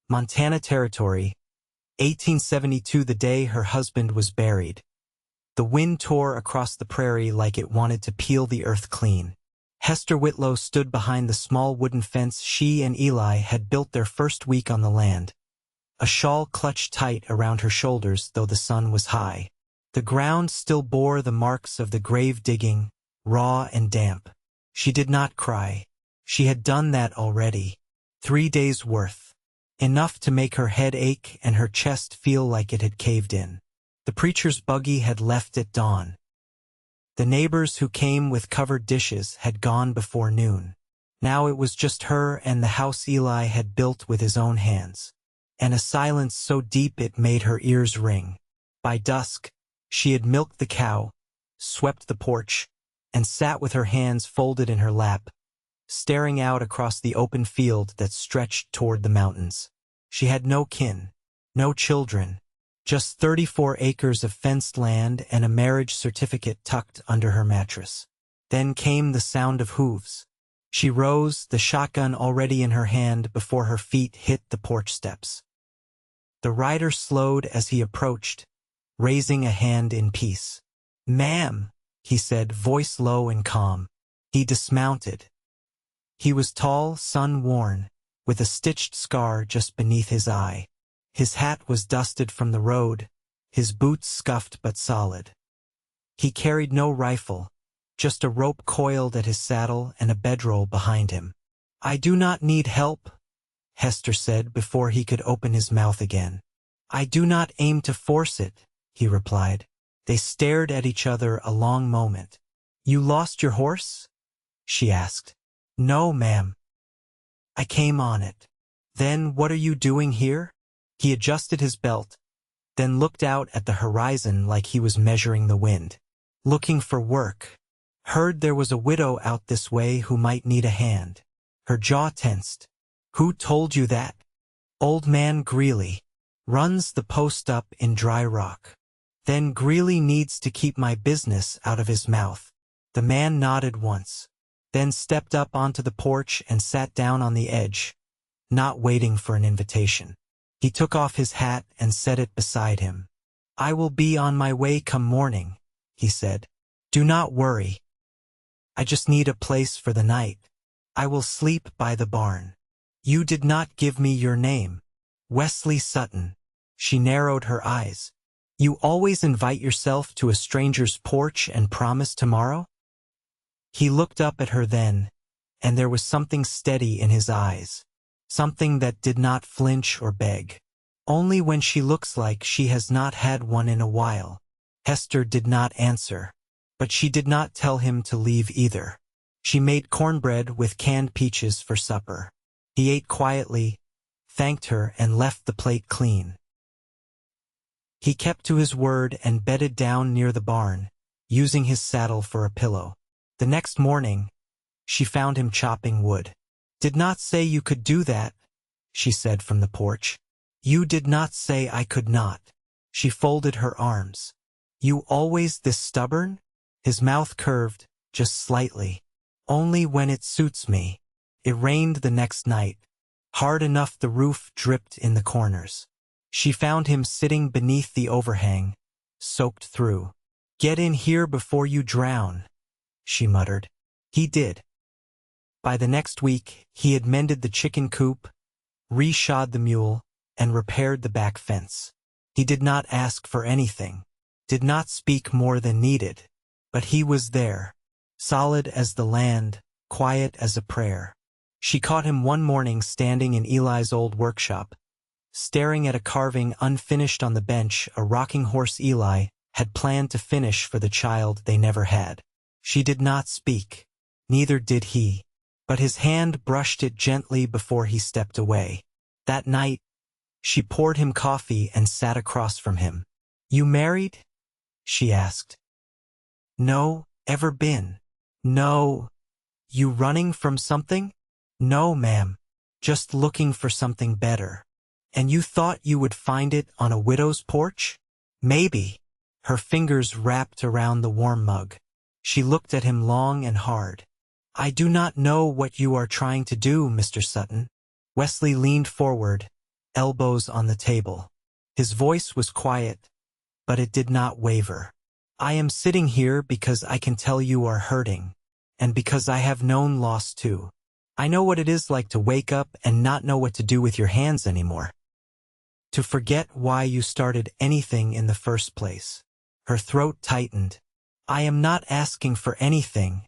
Montana Territory, 1872, the day her husband was buried. The wind tore across the prairie like it wanted to peel the earth clean. Hester Whitlow stood behind the small wooden fence she and Eli had built their first week on the land. A shawl clutched tight around her shoulders, though the sun was high. The ground still bore the marks of the grave digging, raw and damp. She did not cry. She had done that already. 3 days' worth. Enough to make her head ache and her chest feel like it had caved in. The preacher's buggy had left at dawn. The neighbors who came with covered dishes had gone before noon. Now it was just her and the house Eli had built with his own hands. And a silence so deep it made her ears ring. By dusk, she had milked the cow, swept the porch, and sat with her hands folded in her lap, staring out across the open field that stretched toward the mountains. She had no kin, no children, just 34 acres of fenced land and a marriage certificate tucked under her mattress. Then came the sound of hooves. She rose, the shotgun already in her hand, before her feet hit the porch steps. The rider slowed as he approached, raising a hand in peace. "Ma'am," he said, voice low and calm. He dismounted. He was tall, sun-worn, with a stitched scar just beneath his eye. His hat was dusted from the road, his boots scuffed but solid. He carried no rifle, just a rope coiled at his saddle and a bedroll behind him. "I do not need help," Hester said before he could open his mouth again. "I do not aim to force it," he replied. They stared at each other a long moment. "You lost your horse?" she asked. "No, ma'am. I came on it." "Then what are you doing here?" He adjusted his belt, then looked out at the horizon like he was measuring the wind. "Looking for work. Heard there was a widow out this way who might need a hand." Her jaw tensed. "Who told you that?" "Old man Greeley. Runs the post up in Dry Rock." "Then Greeley needs to keep my business out of his mouth." The man nodded once, then stepped up onto the porch and sat down on the edge, not waiting for an invitation. He took off his hat and set it beside him. "I will be on my way come morning," he said. "Do not worry. I just need a place for the night. I will sleep by the barn." "You did not give me your name." "Wesley Sutton." She narrowed her eyes. "You always invite yourself to a stranger's porch and promise tomorrow?" He looked up at her then, and there was something steady in his eyes, something that did not flinch or beg. "Only when she looks like she has not had one in a while." Hester did not answer, but she did not tell him to leave either. She made cornbread with canned peaches for supper. He ate quietly, thanked her, and left the plate clean. He kept to his word and bedded down near the barn, using his saddle for a pillow. The next morning, she found him chopping wood. "Did not say you could do that," she said from the porch. "You did not say I could not." She folded her arms. "You always this stubborn?" His mouth curved, just slightly. "Only when it suits me." It rained the next night, hard enough the roof dripped in the corners. She found him sitting beneath the overhang, soaked through. "Get in here before you drown," she muttered. He did. By the next week, he had mended the chicken coop, re-shod the mule, and repaired the back fence. He did not ask for anything, did not speak more than needed, but he was there, solid as the land, quiet as a prayer. She caught him one morning standing in Eli's old workshop, staring at a carving unfinished on the bench a rocking horse Eli had planned to finish for the child they never had. She did not speak, neither did he, but his hand brushed it gently before he stepped away. That night, she poured him coffee and sat across from him. "You married?" she asked. "No, ever been." "No. You running from something?" "No, ma'am. Just looking for something better." "And you thought you would find it on a widow's porch?" "Maybe." Her fingers wrapped around the warm mug. She looked at him long and hard. "I do not know what you are trying to do, Mr. Sutton." Wesley leaned forward, elbows on the table. His voice was quiet, but it did not waver. I am sitting here because I can tell you are hurting, and because I have known loss too. I know what it is like to wake up and not know what to do with your hands anymore. To forget why you started anything in the first place. Her throat tightened. I am not asking for anything,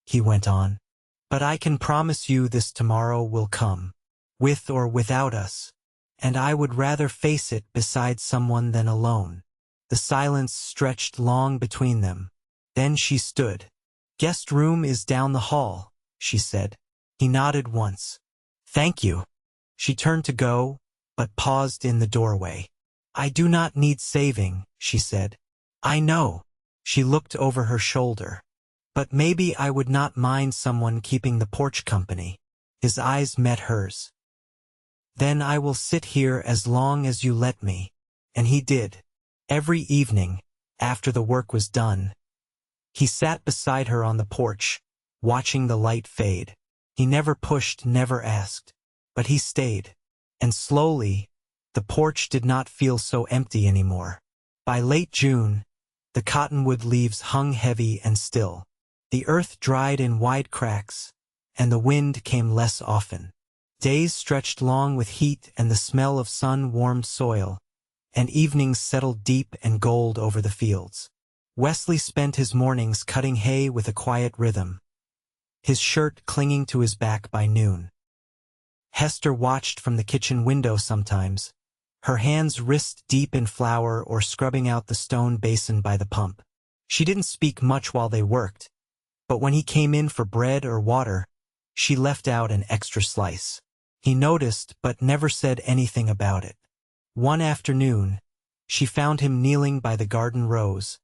he went on. But I can promise you this tomorrow will come, with or without us, and I would rather face it beside someone than alone. The silence stretched long between them. Then she stood. Guest room is down the hall, she said. He nodded once. Thank you. She turned to go, but paused in the doorway. I do not need saving, she said. I know. She looked over her shoulder. But maybe I would not mind someone keeping the porch company. His eyes met hers. Then I will sit here as long as you let me. And he did. Every evening, after the work was done, he sat beside her on the porch, watching the light fade. He never pushed, never asked, but he stayed. And slowly, the porch did not feel so empty anymore. By late June, the cottonwood leaves hung heavy and still. The earth dried in wide cracks, and the wind came less often. Days stretched long with heat and the smell of sun-warmed soil, and evenings settled deep and gold over the fields. Wesley spent his mornings cutting hay with a quiet rhythm, his shirt clinging to his back by noon. Hester watched from the kitchen window sometimes, her hands wrist-deep in flour or scrubbing out the stone basin by the pump. She didn't speak much while they worked, but when he came in for bread or water, she left out an extra slice. He noticed but never said anything about it. One afternoon, she found him kneeling by the garden rose,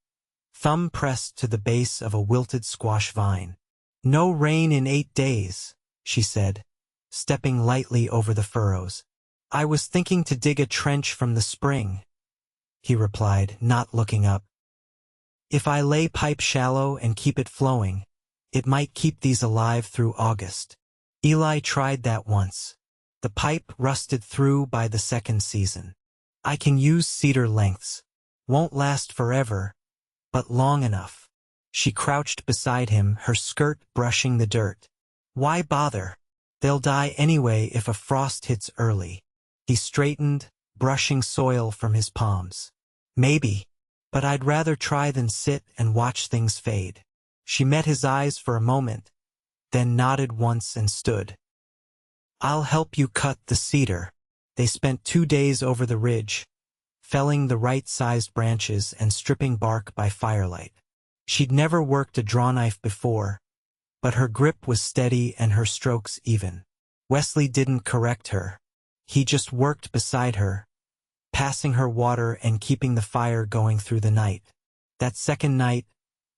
thumb pressed to the base of a wilted squash vine. No rain in 8 days, she said, stepping lightly over the furrows. I was thinking to dig a trench from the spring, he replied, not looking up. If I lay pipe shallow and keep it flowing, it might keep these alive through August. Eli tried that once. The pipe rusted through by the second season. I can use cedar lengths. Won't last forever, but long enough. She crouched beside him, her skirt brushing the dirt. Why bother? They'll die anyway if a frost hits early. He straightened, brushing soil from his palms. Maybe, but I'd rather try than sit and watch things fade. She met his eyes for a moment, then nodded once and stood. I'll help you cut the cedar. They spent 2 days over the ridge, felling the right-sized branches and stripping bark by firelight. She'd never worked a drawknife before, but her grip was steady and her strokes even. Wesley didn't correct her. He just worked beside her, passing her water and keeping the fire going through the night. That second night,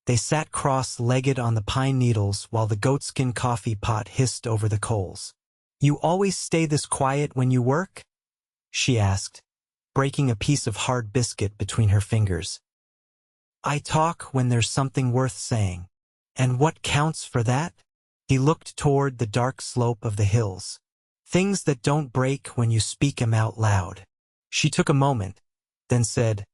they sat cross-legged on the pine needles while the goatskin coffee pot hissed over the coals. You always stay this quiet when you work? She asked, breaking a piece of hard biscuit between her fingers. I talk when there's something worth saying. And what counts for that? He looked toward the dark slope of the hills. Things that don't break when you speak 'em out loud. She took a moment, then said,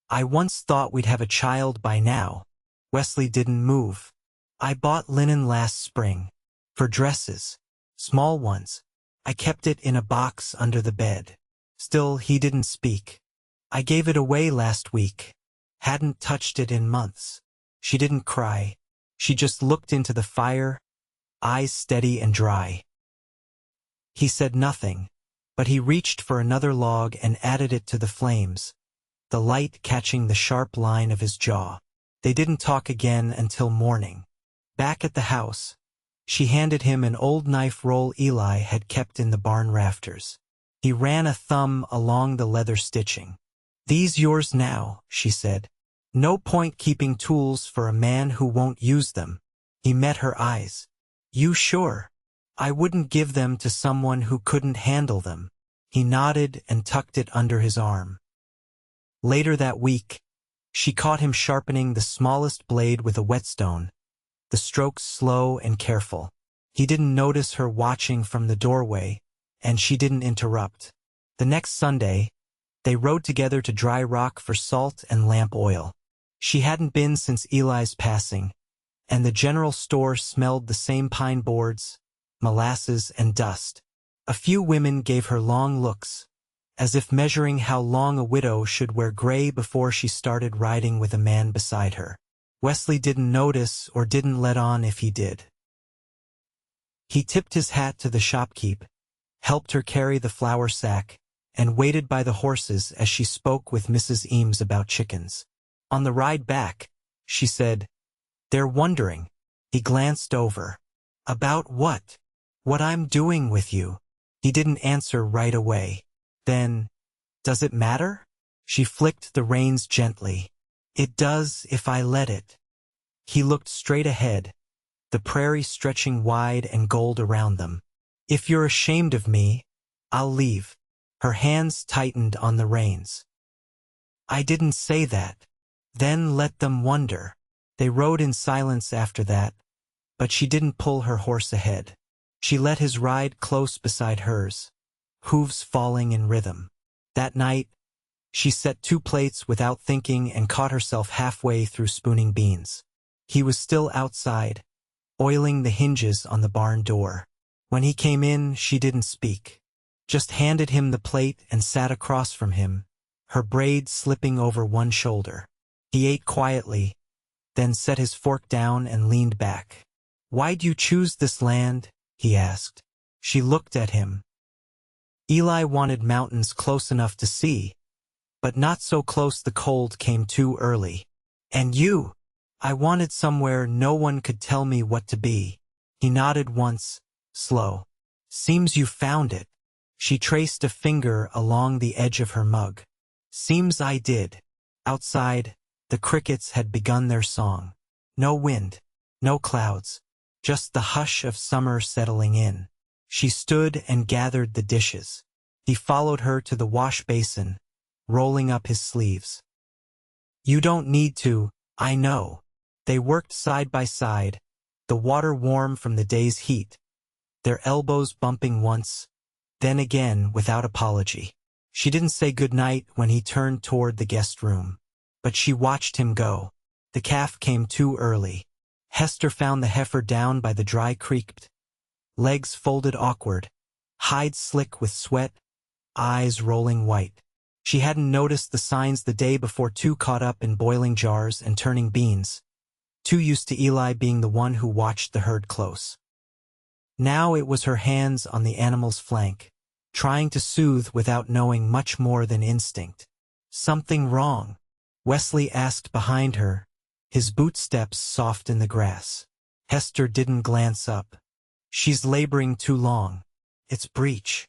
I once thought we'd have a child by now. Wesley didn't move. I bought linen last spring. For dresses. Small ones. I kept it in a box under the bed. Still, he didn't speak. I gave it away last week. Hadn't touched it in months. She didn't cry. She just looked into the fire, eyes steady and dry. He said nothing, but he reached for another log and added it to the flames, the light catching the sharp line of his jaw. They didn't talk again until morning. Back at the house, she handed him an old knife roll Eli had kept in the barn rafters. He ran a thumb along the leather stitching. These yours now, she said. No point keeping tools for a man who won't use them. He met her eyes. You sure? I wouldn't give them to someone who couldn't handle them. He nodded and tucked it under his arm. Later that week, she caught him sharpening the smallest blade with a whetstone, the strokes slow and careful. He didn't notice her watching from the doorway, and she didn't interrupt. The next Sunday, they rode together to Dry Rock for salt and lamp oil. She hadn't been since Eli's passing, and the general store smelled the same pine boards, molasses, and dust. A few women gave her long looks, as if measuring how long a widow should wear gray before she started riding with a man beside her. Wesley didn't notice or didn't let on if he did. He tipped his hat to the shopkeep, helped her carry the flour sack, and waited by the horses as she spoke with Mrs. Eames about chickens. On the ride back, she said, "They're wondering." He glanced over. "About what?" "What I'm doing with you." He didn't answer right away. Then, "Does it matter?" She flicked the reins gently. "It does if I let it." He looked straight ahead, the prairie stretching wide and gold around them. "If you're ashamed of me, I'll leave." Her hands tightened on the reins. "I didn't say that." "Then let them wonder." They rode in silence after that, but she didn't pull her horse ahead. She let his ride close beside hers, hooves falling in rhythm. That night, she set 2 plates without thinking and caught herself halfway through spooning beans. He was still outside, oiling the hinges on the barn door. When he came in, she didn't speak, just handed him the plate and sat across from him, her braid slipping over one shoulder. He ate quietly, then set his fork down and leaned back. "Why'd you choose this land?" he asked. She looked at him. Eli wanted mountains close enough to see, but not so close the cold came too early. "And you?" "I wanted somewhere no one could tell me what to be." He nodded once, slow. "Seems you found it." She traced a finger along the edge of her mug. "Seems I did." Outside, the crickets had begun their song. No wind, no clouds, just the hush of summer settling in. She stood and gathered the dishes. He followed her to the wash basin, rolling up his sleeves. "You don't need to, I know." They worked side by side, the water warm from the day's heat, their elbows bumping once, then again without apology. She didn't say goodnight when he turned toward the guest room, but she watched him go. The calf came too early. Hester found the heifer down by the dry creek, legs folded awkward, hide slick with sweat, eyes rolling white. She hadn't noticed the signs the day before, too caught up in boiling jars and turning beans, too used to Eli being the one who watched the herd close. Now it was her hands on the animal's flank, trying to soothe without knowing much more than instinct. "Something wrong?" Wesley asked behind her, his boot steps soft in the grass. Hester didn't glance up. "She's laboring too long. It's breech."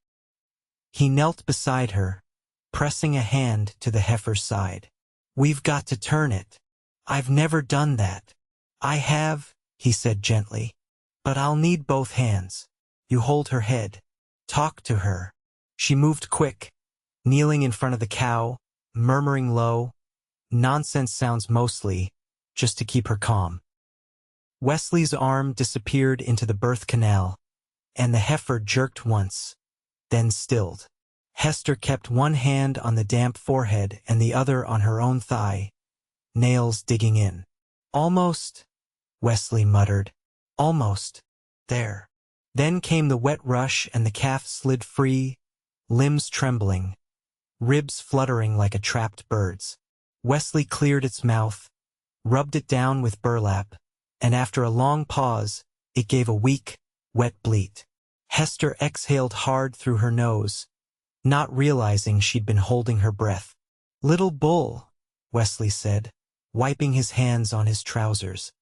He knelt beside her, pressing a hand to the heifer's side. "We've got to turn it." "I've never done that." "I have," he said gently. "But I'll need both hands." You hold her head. Talk to her. She moved quick, kneeling in front of the cow, murmuring low, nonsense sounds mostly, just to keep her calm. Wesley's arm disappeared into the birth canal, and the heifer jerked once, then stilled. Hester kept one hand on the damp forehead and the other on her own thigh, nails digging in. "Almost," Wesley muttered. "Almost. There." Then came the wet rush and the calf slid free, limbs trembling, ribs fluttering like a trapped bird's. Wesley cleared its mouth, rubbed it down with burlap, and after a long pause, it gave a weak, wet bleat. Hester exhaled hard through her nose, not realizing she'd been holding her breath. "Little bull," Wesley said, wiping his hands on his trousers.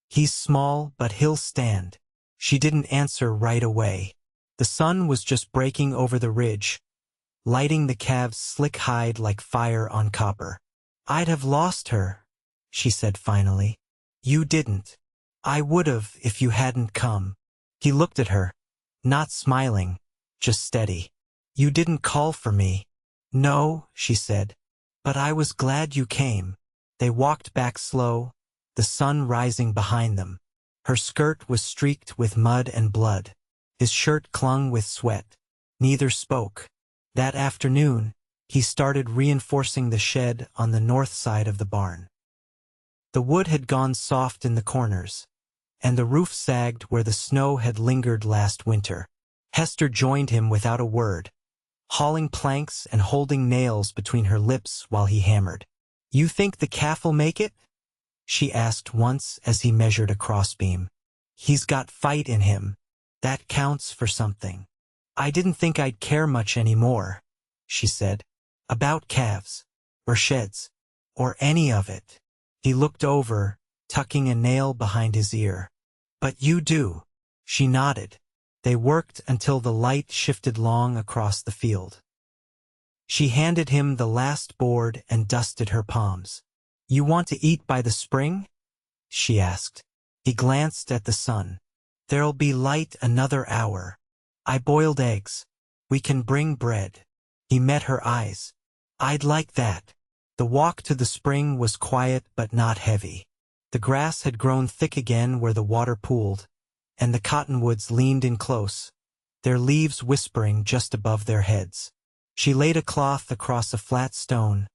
"He's small, but he'll stand." She didn't answer right away. The sun was just breaking over the ridge, lighting the calf's slick hide like fire on copper. "I'd have lost her," she said finally. "You didn't." "I would've if you hadn't come." He looked at her, not smiling, just steady. "You didn't call for me." "No," she said, "but I was glad you came." They walked back slow, the sun rising behind them. Her skirt was streaked with mud and blood. His shirt clung with sweat. Neither spoke. That afternoon, he started reinforcing the shed on the north side of the barn. The wood had gone soft in the corners, and the roof sagged where the snow had lingered last winter. Hester joined him without a word, hauling planks and holding nails between her lips while he hammered. "You think the calf'll make it?" she asked once as he measured a crossbeam. "He's got fight in him. That counts for something." "I didn't think I'd care much anymore," she said, "about calves, or sheds, or any of it." He looked over, tucking a nail behind his ear. "But you do." She nodded. They worked until the light shifted long across the field. She handed him the last board and dusted her palms. "You want to eat by the spring?" she asked. He glanced at the sun. "There'll be light another hour. I boiled eggs. We can bring bread." He met her eyes. "I'd like that." The walk to the spring was quiet but not heavy. The grass had grown thick again where the water pooled, and the cottonwoods leaned in close, their leaves whispering just above their heads. She laid a cloth across a flat stone,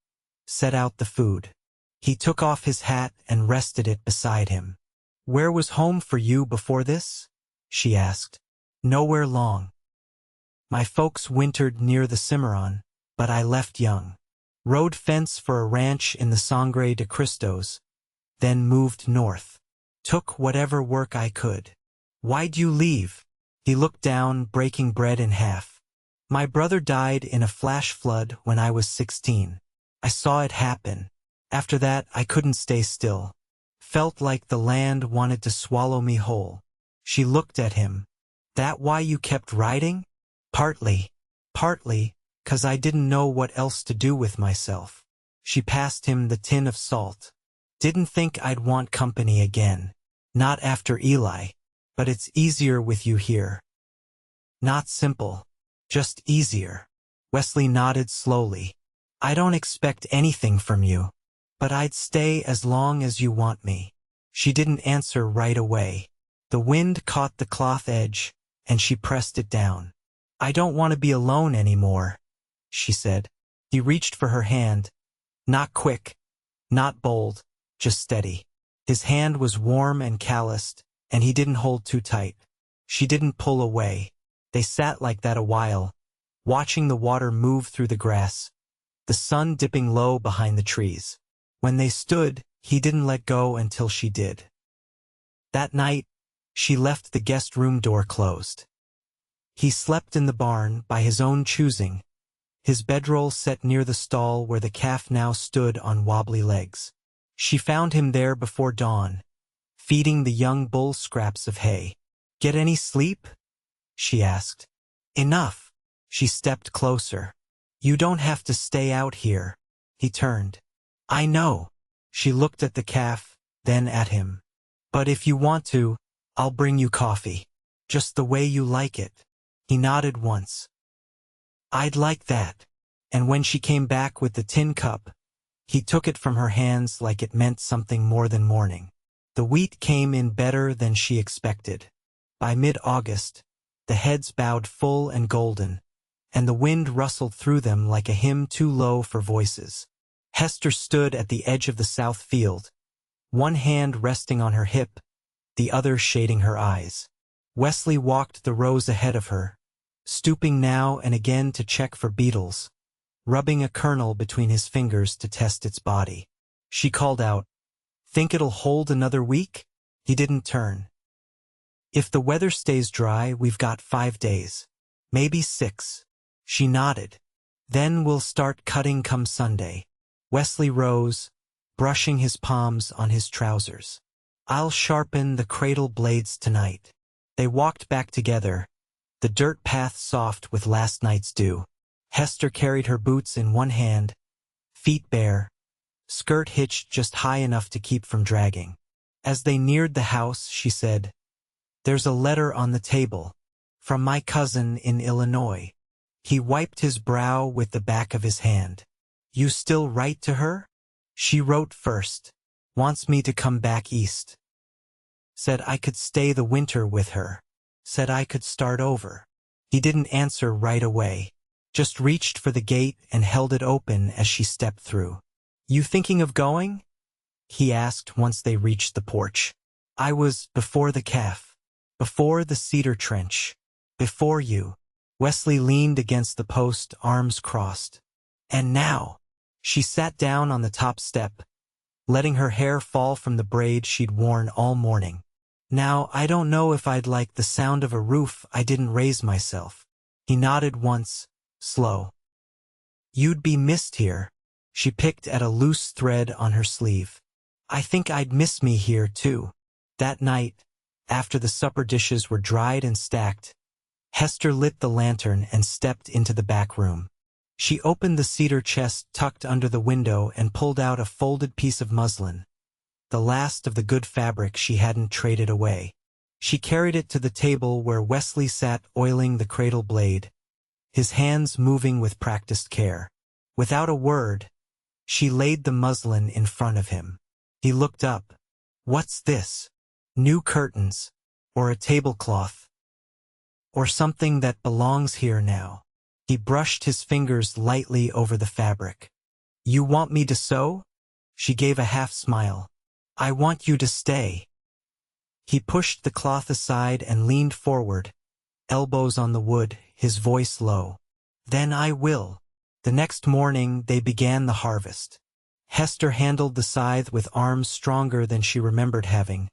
set out the food. He took off his hat and rested it beside him. "Where was home for you before this?" she asked. "Nowhere long. My folks wintered near the Cimarron, but I left young. Rode fence for a ranch in the Sangre de Cristos, then moved north. Took whatever work I could." "Why'd you leave?" He looked down, breaking bread in half. "My brother died in a flash flood when I was 16. I saw it happen. After that, I couldn't stay still. Felt like the land wanted to swallow me whole." She looked at him. "That why you kept writing?" Partly, 'cause I didn't know what else to do with myself." She passed him the tin of salt. "Didn't think I'd want company again. Not after Eli. But it's easier with you here." "Not simple. Just easier." Wesley nodded slowly. "I don't expect anything from you. But I'd stay as long as you want me." She didn't answer right away. The wind caught the cloth edge, and she pressed it down. "I don't want to be alone anymore," she said. He reached for her hand. Not quick, not bold, just steady. His hand was warm and calloused, and he didn't hold too tight. She didn't pull away. They sat like that a while, watching the water move through the grass, the sun dipping low behind the trees. When they stood, he didn't let go until she did. That night, she left the guest room door closed. He slept in the barn by his own choosing, his bedroll set near the stall where the calf now stood on wobbly legs. She found him there before dawn, feeding the young bull scraps of hay. "Get any sleep?" she asked. "Enough." She stepped closer. "You don't have to stay out here." He turned. "I know." She looked at the calf, then at him. "But if you want to, I'll bring you coffee. Just the way you like it." He nodded once. "I'd like that." And when she came back with the tin cup, he took it from her hands like it meant something more than morning. The wheat came in better than she expected. By mid-August, the heads bowed full and golden, and the wind rustled through them like a hymn too low for voices. Hester stood at the edge of the south field, one hand resting on her hip, the other shading her eyes. Wesley walked the rows ahead of her, stooping now and again to check for beetles, rubbing a kernel between his fingers to test its body. She called out, "Think it'll hold another week?" He didn't turn. "If the weather stays dry, we've got 5 days. Maybe 6. She nodded. "Then we'll start cutting come Sunday." Wesley rose, brushing his palms on his trousers. "I'll sharpen the cradle blades tonight." They walked back together, the dirt path soft with last night's dew. Hester carried her boots in one hand, feet bare, skirt hitched just high enough to keep from dragging. As they neared the house, she said, "There's a letter on the table, from my cousin in Illinois." He wiped his brow with the back of his hand. "You still write to her?" "She wrote first. Wants me to come back east. Said I could stay the winter with her. Said I could start over." He didn't answer right away, just reached for the gate and held it open as she stepped through. "You thinking of going?" he asked once they reached the porch. "I was before the calf, before the cedar trench, before you." Wesley leaned against the post, arms crossed. "And now?" She sat down on the top step, letting her hair fall from the braid she'd worn all morning. "Now, I don't know if I'd like the sound of a roof I didn't raise myself." He nodded once, slow. "You'd be missed here." She picked at a loose thread on her sleeve. "I think I'd miss me here, too." That night, after the supper dishes were dried and stacked, Hester lit the lantern and stepped into the back room. She opened the cedar chest tucked under the window and pulled out a folded piece of muslin, the last of the good fabric she hadn't traded away. She carried it to the table where Wesley sat oiling the cradle blade, his hands moving with practiced care. Without a word, she laid the muslin in front of him. He looked up. "What's this? New curtains? Or a tablecloth? Or something that belongs here now?" He brushed his fingers lightly over the fabric. "You want me to sew?" She gave a half smile. "I want you to stay." He pushed the cloth aside and leaned forward, elbows on the wood, his voice low. "Then I will." The next morning they began the harvest. Hester handled the scythe with arms stronger than she remembered having,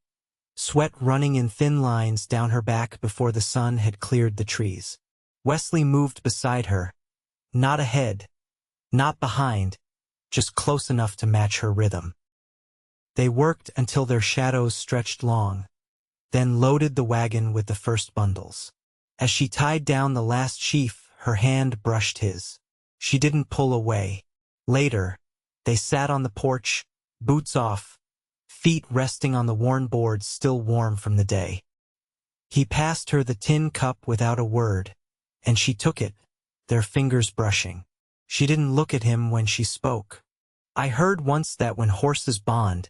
sweat running in thin lines down her back before the sun had cleared the trees. Wesley moved beside her, not ahead, not behind, just close enough to match her rhythm. They worked until their shadows stretched long, then loaded the wagon with the first bundles. As she tied down the last sheaf, her hand brushed his. She didn't pull away. Later, they sat on the porch, boots off, feet resting on the worn boards still warm from the day. He passed her the tin cup without a word, and she took it, their fingers brushing. She didn't look at him when she spoke. "I heard once that when horses bond,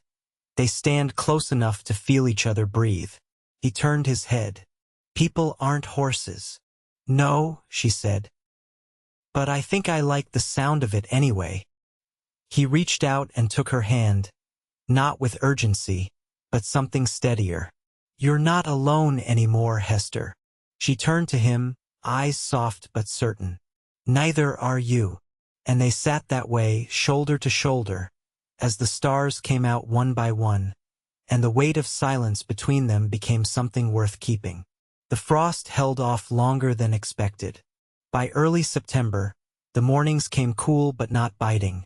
they stand close enough to feel each other breathe." He turned his head. "People aren't horses." "No," she said. "But I think I like the sound of it anyway." He reached out and took her hand, not with urgency, but something steadier. "You're not alone anymore, Hester." She turned to him, eyes soft but certain. "Neither are you." And they sat that way, shoulder to shoulder, as the stars came out one by one, and the weight of silence between them became something worth keeping. The frost held off longer than expected. By early September, the mornings came cool but not biting,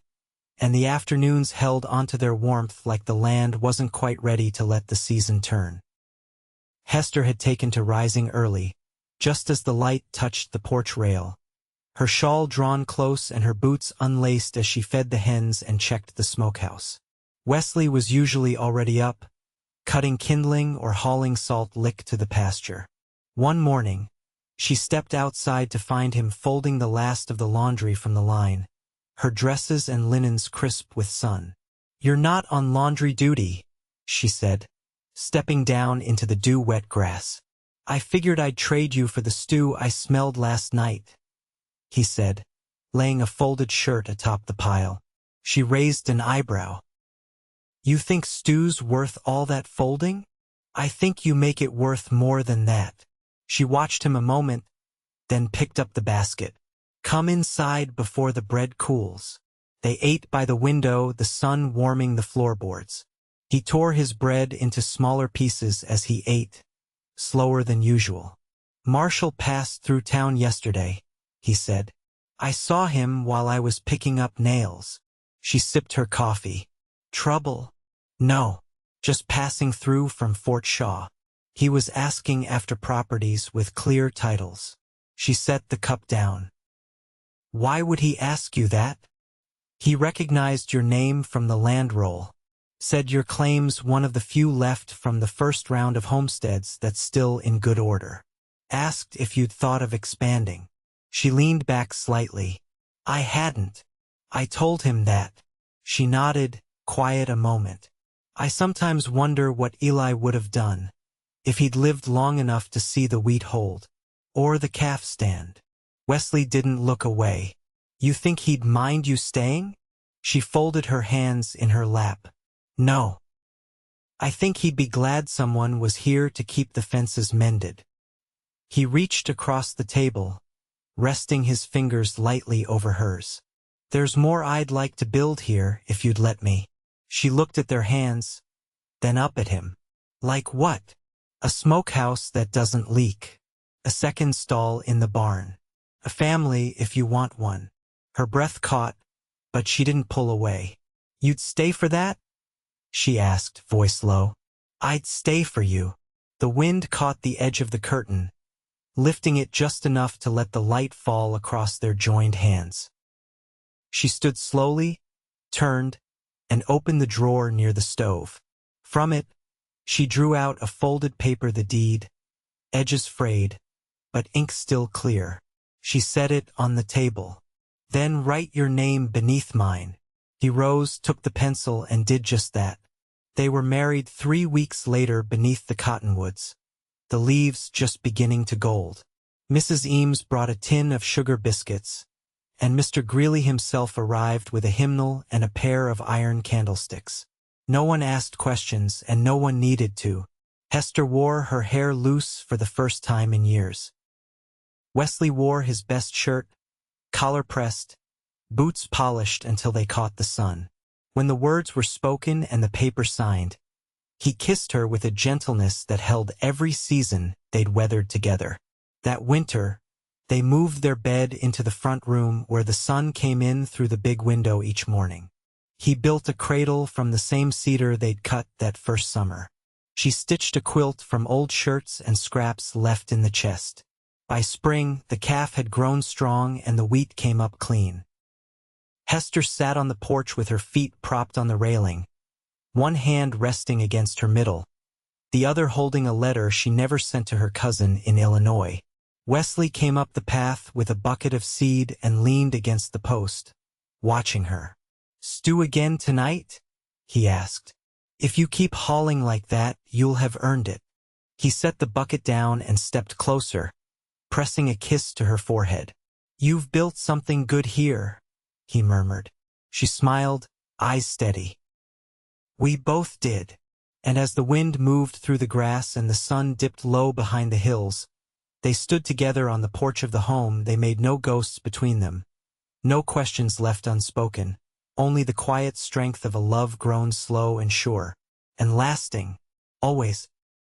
and the afternoons held onto their warmth like the land wasn't quite ready to let the season turn. Hester had taken to rising early, just as the light touched the porch rail, her shawl drawn close and her boots unlaced as she fed the hens and checked the smokehouse. Wesley was usually already up, cutting kindling or hauling salt lick to the pasture. One morning, she stepped outside to find him folding the last of the laundry from the line, her dresses and linens crisp with sun. "You're not on laundry duty," she said, stepping down into the dew-wet grass. "I figured I'd trade you for the stew I smelled last night," he said, laying a folded shirt atop the pile. She raised an eyebrow. "You think stew's worth all that folding?" "I think you make it worth more than that." She watched him a moment, then picked up the basket. "Come inside before the bread cools." They ate by the window, the sun warming the floorboards. He tore his bread into smaller pieces as he ate, slower than usual. "Marshall passed through town yesterday," he said. "I saw him while I was picking up nails." She sipped her coffee. "Trouble?" "No, just passing through from Fort Shaw. He was asking after properties with clear titles." She set the cup down. "Why would he ask you that?" "He recognized your name from the land roll. Said your claim's one of the few left from the first round of homesteads that's still in good order. Asked if you'd thought of expanding." She leaned back slightly. "I hadn't. I told him that." She nodded, quiet a moment. "I sometimes wonder what Eli would have done, if he'd lived long enough to see the wheat hold. or the calf stand. Wesley didn't look away. You think he'd mind you staying? She folded her hands in her lap. No. I think he'd be glad someone was here to keep the fences mended. He reached across the table, resting his fingers lightly over hers. There's more I'd like to build here if you'd let me. She looked at their hands, then up at him. Like what? A smokehouse that doesn't leak. A second stall in the barn. A family if you want one. Her breath caught, but she didn't pull away. You'd stay for that? She asked, voice low. I'd stay for you. The wind caught the edge of the curtain, lifting it just enough to let the light fall across their joined hands. She stood slowly, turned, and opened the drawer near the stove. From it, she drew out a folded paper, the deed, edges frayed, but ink still clear. She set it on the table. Then write your name beneath mine. He rose, took the pencil, and did just that. They were married 3 weeks later beneath the cottonwoods, the leaves just beginning to gold. Mrs. Eames brought a tin of sugar biscuits, and Mr. Greeley himself arrived with a hymnal and a pair of iron candlesticks. No one asked questions, and no one needed to. Hester wore her hair loose for the first time in years. Wesley wore his best shirt, collar pressed, boots polished until they caught the sun. When the words were spoken and the paper signed, he kissed her with a gentleness that held every season they'd weathered together. That winter, they moved their bed into the front room where the sun came in through the big window each morning. He built a cradle from the same cedar they'd cut that first summer. She stitched a quilt from old shirts and scraps left in the chest. By spring, the calf had grown strong and the wheat came up clean. Hester sat on the porch with her feet propped on the railing, one hand resting against her middle, the other holding a letter she never sent to her cousin in Illinois. Wesley came up the path with a bucket of seed and leaned against the post, watching her. Stew again tonight? He asked. If you keep hauling like that, you'll have earned it. He set the bucket down and stepped closer, pressing a kiss to her forehead. You've built something good here, he murmured. She smiled, eyes steady. We both did. And as the wind moved through the grass and the sun dipped low behind the hills, they stood together on the porch of the home. They made no ghosts between them, no questions left unspoken, only the quiet strength of a love grown slow and sure, and lasting, always.